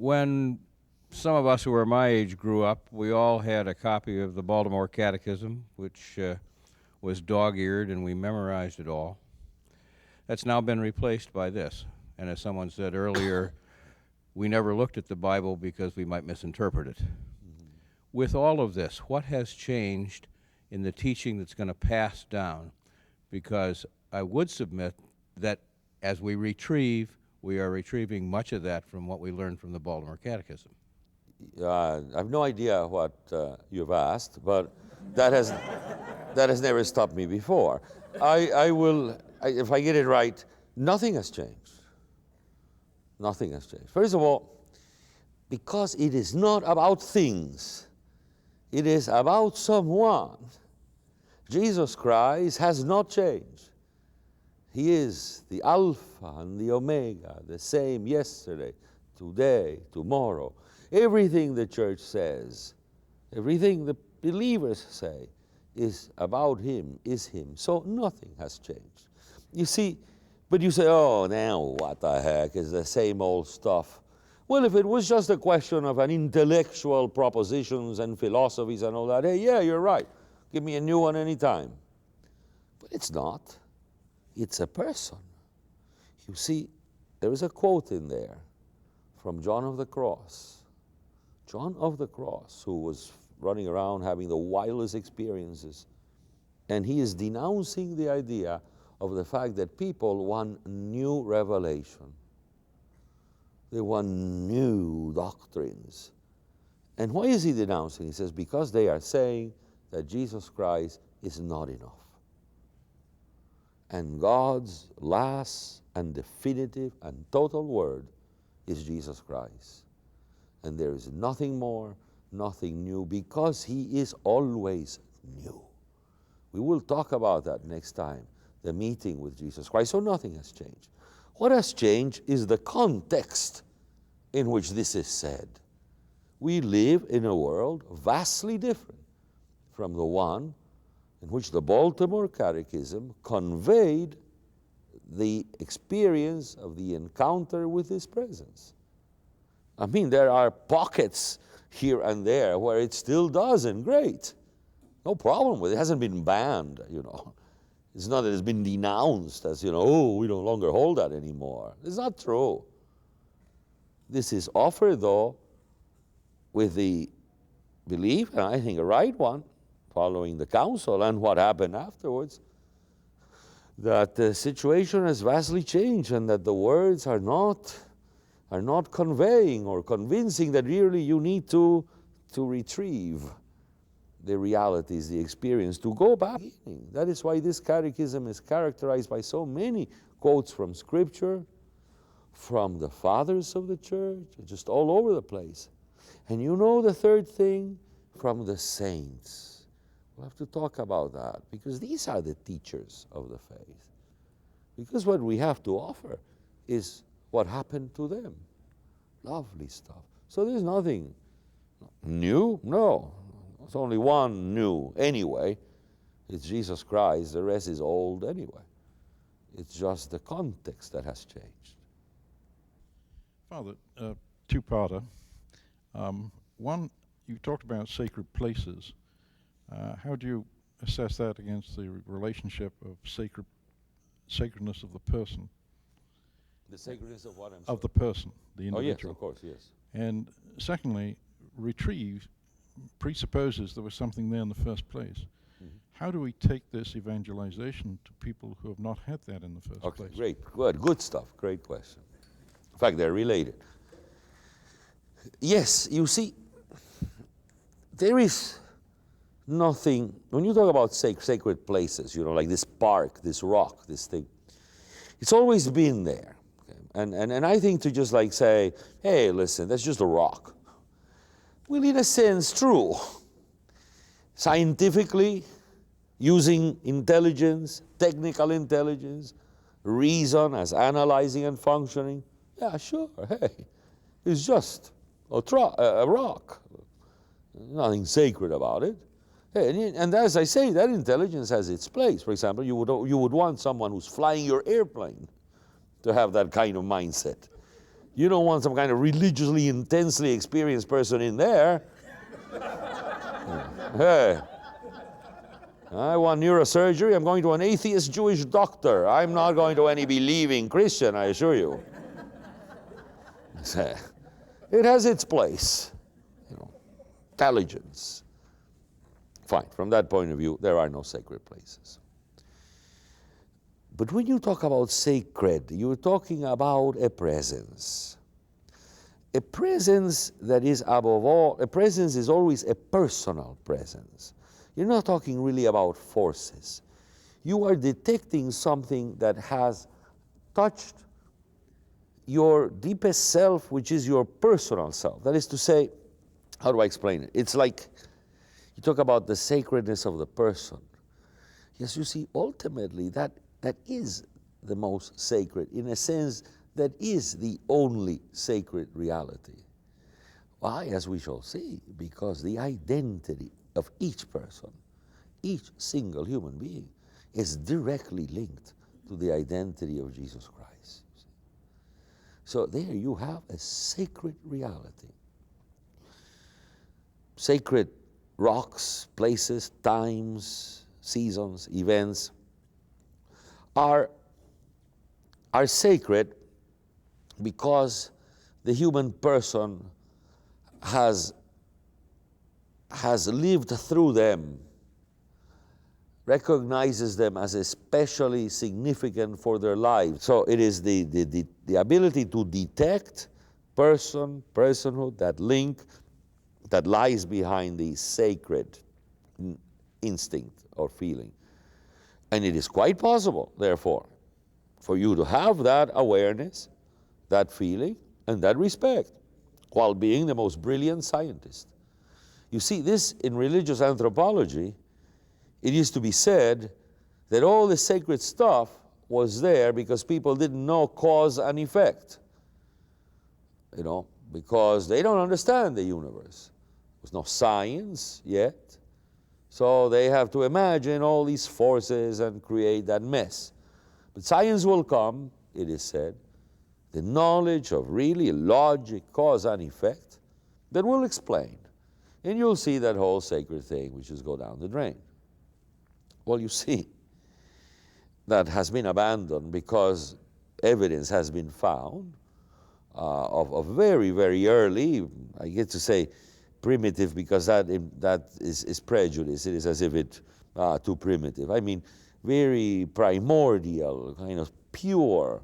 When some of us who are my age grew up, we all had a copy of the Baltimore Catechism, which was dog-eared, and we memorized it all. That's now been replaced by this. And as someone said earlier, we never looked at the Bible because we might misinterpret it. With all of this, what has changed in the teaching that's going to pass down? Because I would submit that as we retrieve, we are retrieving much of that from what we learned from the Baltimore Catechism. I have no idea what you've asked, but that has never stopped me before. If I get it right, nothing has changed. Nothing has changed. First of all, because it is not about things, it is about someone. Jesus Christ has not changed. He is the Alpha and the Omega, the same yesterday, today, tomorrow. Everything the church says, everything the believers say is about Him, is Him. So nothing has changed. You see, but you say, oh, now what the heck is the same old stuff? Well, if it was just a question of an intellectual propositions and philosophies and all that, hey, yeah, you're right. Give me a new one anytime. But it's not. It's a person. You see, there is a quote in there from John of the Cross. John of the Cross, who was running around having the wildest experiences. And he is denouncing the idea of the fact that people want new revelation. They want new doctrines. And why is he denouncing? He says, because they are saying that Jesus Christ is not enough. And God's last and definitive and total word is Jesus Christ. And there is nothing more, nothing new, because He is always new. We will talk about that next time, the meeting with Jesus Christ. So nothing has changed. What has changed is the context in which this is said. We live in a world vastly different from the one in which the Baltimore Catechism conveyed the experience of the encounter with His presence. I mean, there are pockets here and there where it still does, and great. No problem with it. It hasn't been banned, you know. It's not that it's been denounced as, you know, oh, we no longer hold that anymore. It's not true. This is offered, though, with the belief, and I think a right one, following the council and what happened afterwards, that the situation has vastly changed and that the words are not conveying or convincing that really you need to retrieve the realities, the experience, to go back. That is why this catechism is characterized by so many quotes from Scripture, from the fathers of the church, just all over the place. And you know the third thing, from the saints. We'll have to talk about that, because these are the teachers of the faith. Because what we have to offer is what happened to them. Lovely stuff. So there's nothing new? No. There's only one new anyway. It's Jesus Christ. The rest is old anyway. It's just the context that has changed. Father, two-parter. One, you talked about sacred places. How do you assess that against the relationship of sacredness of the person? The sacredness of what? Of the person, the individual. Oh, yes, of course, yes. And secondly, retrieve presupposes there was something there in the first place. Mm-hmm. How do we take this evangelization to people who have not had that in the first place? Great, good stuff, great question. In fact, they're related. Yes, you see, there is nothing, when you talk about sacred places, you know, like this park, this rock, this thing, it's always been there. Okay? And I think to just like say, hey, listen, that's just a rock. Well, in a sense, true. Scientifically, using intelligence, technical intelligence, reason as analyzing and functioning, yeah, sure, hey, it's just a rock. Nothing sacred about it. Hey, and as I say, that intelligence has its place. For example, you would want someone who's flying your airplane to have that kind of mindset. You don't want some kind of religiously, intensely experienced person in there. Hey, I want neurosurgery. I'm going to an atheist Jewish doctor. I'm not going to any believing Christian, I assure you. It has its place. Intelligence. Fine, from that point of view, there are no sacred places. But when you talk about sacred, you're talking about a presence. A presence that is above all, a presence is always a personal presence. You're not talking really about forces. You are detecting something that has touched your deepest self, which is your personal self. That is to say, how do I explain it? It's like you talk about the sacredness of the person. Yes, you see, ultimately that is the most sacred. In a sense, that is the only sacred reality. Why? As we shall see, because the identity of each person, each single human being, is directly linked to the identity of Jesus Christ. So there you have a sacred reality. Sacred rocks, places, times, seasons, events are sacred because the human person has lived through them, recognizes them as especially significant for their lives. So it is the ability to detect personhood, that link that lies behind the sacred instinct or feeling. And it is quite possible, therefore, for you to have that awareness, that feeling, and that respect, while being the most brilliant scientist. You see, this in religious anthropology, it used to be said that all the sacred stuff was there because people didn't know cause and effect. Because they don't understand the universe. There's no science yet. So they have to imagine all these forces and create that mess. But science will come, it is said, the knowledge of really logic, cause and effect, that will explain. And you'll see that whole sacred thing which is go down the drain. Well, you see, that has been abandoned because evidence has been found of very, very early, I get to say primitive because that is prejudice. It is as if it's too primitive. I mean, very primordial, kind of pure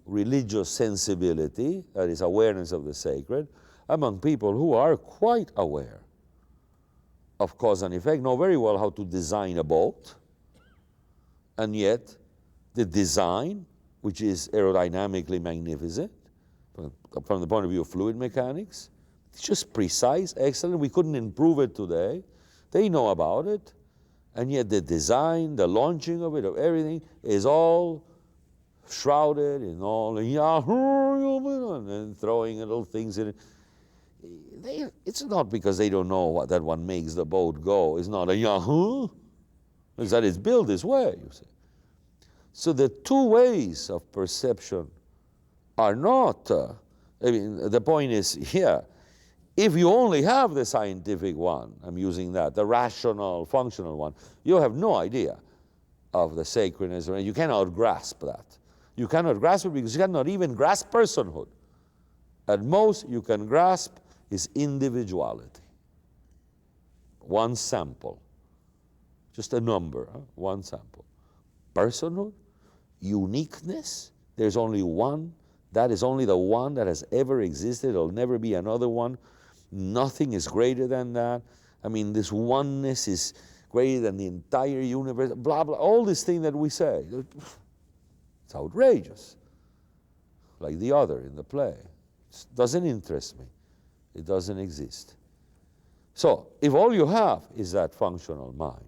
religious sensibility, that is awareness of the sacred, among people who are quite aware of cause and effect, know very well how to design a boat, and yet the design, which is aerodynamically magnificent, from the point of view of fluid mechanics, it's just precise, excellent. We couldn't improve it today. They know about it, and yet the design, the launching of it, of everything, is all shrouded in all the Yahoo, and then throwing little things in it. It's not because they don't know that one makes the boat go. It's not a Yahoo. It's that it's built this way, you see. So the two ways of perception are not, the point is here, if you only have the scientific one, I'm using that, the rational, functional one, you have no idea of the sacredness, you cannot grasp that. You cannot grasp it because you cannot even grasp personhood. At most you can grasp is individuality. One sample, just a number, one sample. Personhood, uniqueness, there's only one. That is only the one that has ever existed. There'll never be another one. Nothing is greater than that. I mean, this oneness is greater than the entire universe, blah, blah, all this thing that we say. It's outrageous. Like the other in the play. It doesn't interest me. It doesn't exist. So, if all you have is that functional mind,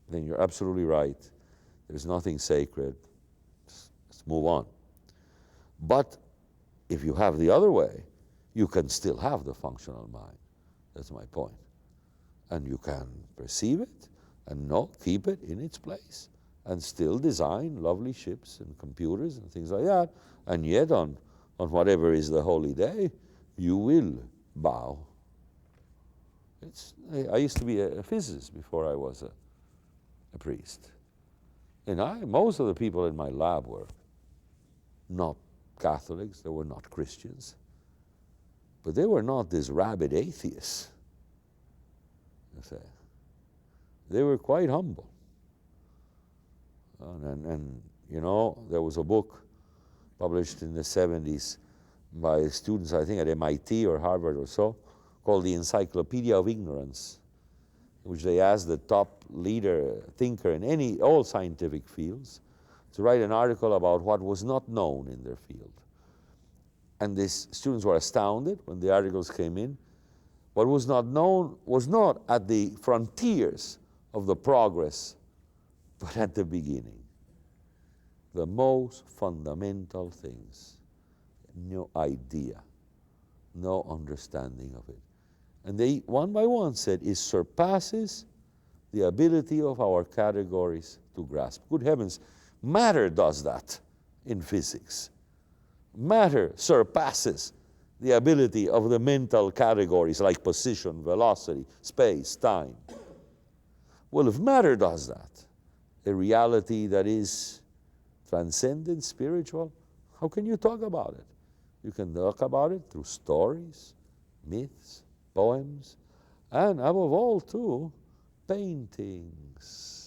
then you're absolutely right. There's nothing sacred. Let's move on. But if you have the other way, you can still have the functional mind. That's my point. And you can perceive it and keep it in its place and still design lovely ships and computers and things like that. And yet on on whatever is the holy day, you will bow. I used to be a physicist before I was a priest. And most of the people in my lab were not Catholics, they were not Christians. But they were not these rabid atheists. They were quite humble. And you know, there was a book published in the 70s by students, I think at MIT or Harvard or so, called the Encyclopedia of Ignorance, in which they asked the top leader, thinker in all scientific fields to write an article about what was not known in their field. And these students were astounded when the articles came in. What was not known was not at the frontiers of the progress, but at the beginning. The most fundamental things. No idea, no understanding of it. And they, one by one, said, it surpasses the ability of our categories to grasp. Good heavens, matter does that in physics. Matter surpasses the ability of the mental categories like position, velocity, space, time. Well, if matter does that, a reality that is transcendent, spiritual, how can you talk about it? You can talk about it through stories, myths, poems, and above all, too, paintings.